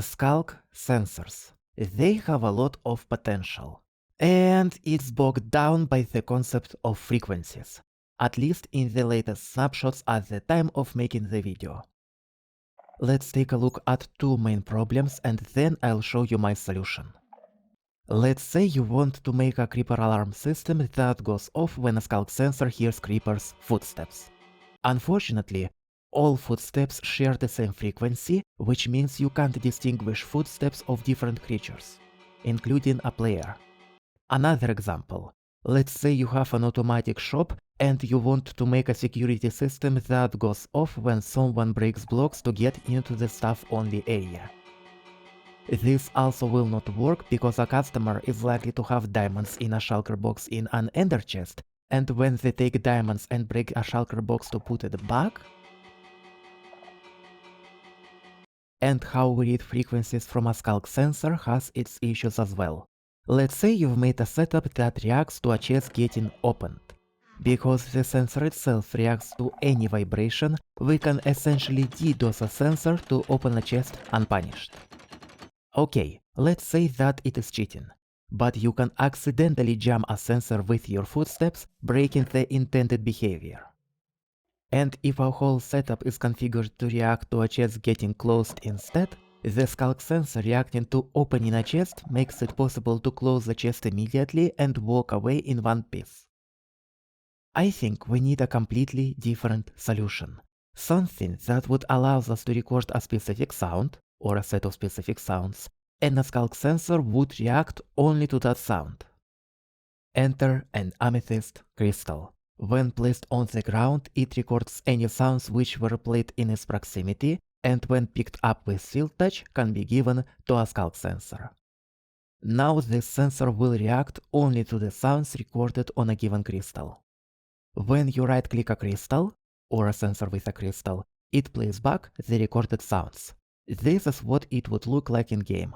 Skulk sensors. They have a lot of potential. And it's bogged down by the concept of frequencies, at least in the latest snapshots at the time of making the video. Let's take a look at two main problems and then I'll show you my solution. Let's say you want to make a creeper alarm system that goes off when a skulk sensor hears creepers' footsteps. Unfortunately, all footsteps share the same frequency, which means you can't distinguish footsteps of different creatures, including a player. Another example. Let's say you have an automatic shop and you want to make a security system that goes off when someone breaks blocks to get into the staff-only area. This also will not work because a customer is likely to have diamonds in a shulker box in an ender chest, and when they take diamonds and break a shulker box to put it back. And how we read frequencies from a skulk sensor has its issues as well. Let's say you've made a setup that reacts to a chest getting opened. Because the sensor itself reacts to any vibration, we can essentially DDoS a sensor to open a chest unpunished. Okay, let's say that it is cheating, but you can accidentally jam a sensor with your footsteps, breaking the intended behavior. And if our whole setup is configured to react to a chest getting closed instead, the skulk sensor reacting to opening a chest makes it possible to close the chest immediately and walk away in one piece. I think we need a completely different solution. Something that would allow us to record a specific sound, or a set of specific sounds, and a skulk sensor would react only to that sound. Enter an amethyst crystal. When placed on the ground, it records any sounds which were played in its proximity, and when picked up with Silk Touch can be given to a skulk sensor. Now this sensor will react only to the sounds recorded on a given crystal. When you right-click a crystal, or a sensor with a crystal, it plays back the recorded sounds. This is what it would look like in-game.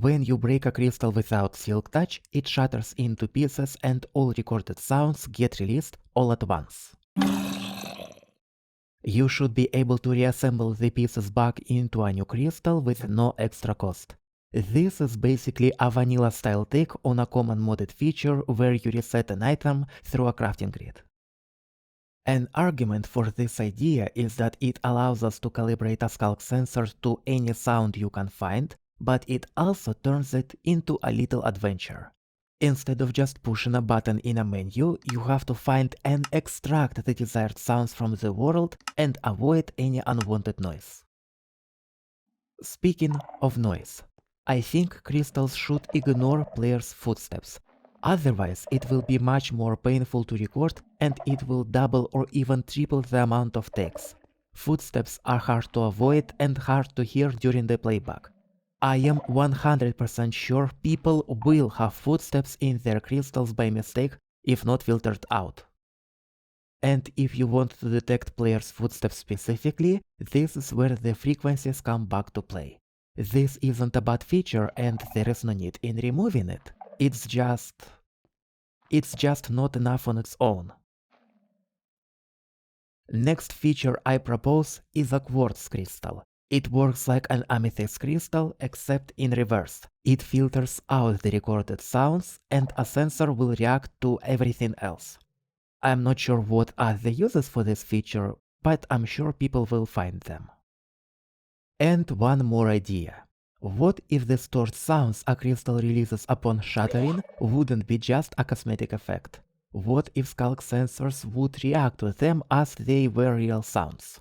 When you break a crystal without Silk Touch, it shatters into pieces and all recorded sounds get released all at once. You should be able to reassemble the pieces back into a new crystal with no extra cost. This is basically a vanilla style take on a common modded feature where you reset an item through a crafting grid. An argument for this idea is that it allows us to calibrate a skulk sensor to any sound you can find, but it also turns it into a little adventure. Instead of just pushing a button in a menu, you have to find and extract the desired sounds from the world and avoid any unwanted noise. Speaking of noise, I think crystals should ignore players' footsteps. Otherwise, it will be much more painful to record and it will double or even triple the amount of takes. Footsteps are hard to avoid and hard to hear during the playback. I am 100% sure people will have footsteps in their crystals by mistake if not filtered out. And if you want to detect players' footsteps specifically, this is where the frequencies come back to play. This isn't a bad feature and there is no need in removing it. It's just not enough on its own. Next feature I propose is a quartz crystal. It works like an amethyst crystal, except in reverse. It filters out the recorded sounds and a sensor will react to everything else. I'm not sure what are the uses for this feature, but I'm sure people will find them. And one more idea. What if the stored sounds a crystal releases upon shattering wouldn't be just a cosmetic effect? What if skulk sensors would react to them as they were real sounds?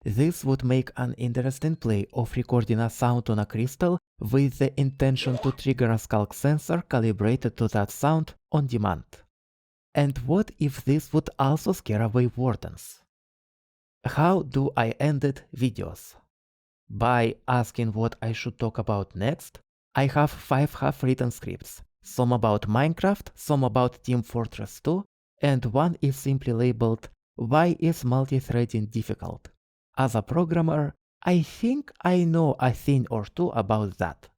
This would make an interesting play of recording a sound on a crystal with the intention to trigger a skulk sensor calibrated to that sound on demand. And what if this would also scare away wardens? How do I edit videos? By asking what I should talk about next. I have 5 half-written scripts, some about Minecraft, some about Team Fortress 2, and one is simply labeled "Why is multi-threading difficult?" As a programmer, I think I know a thing or two about that.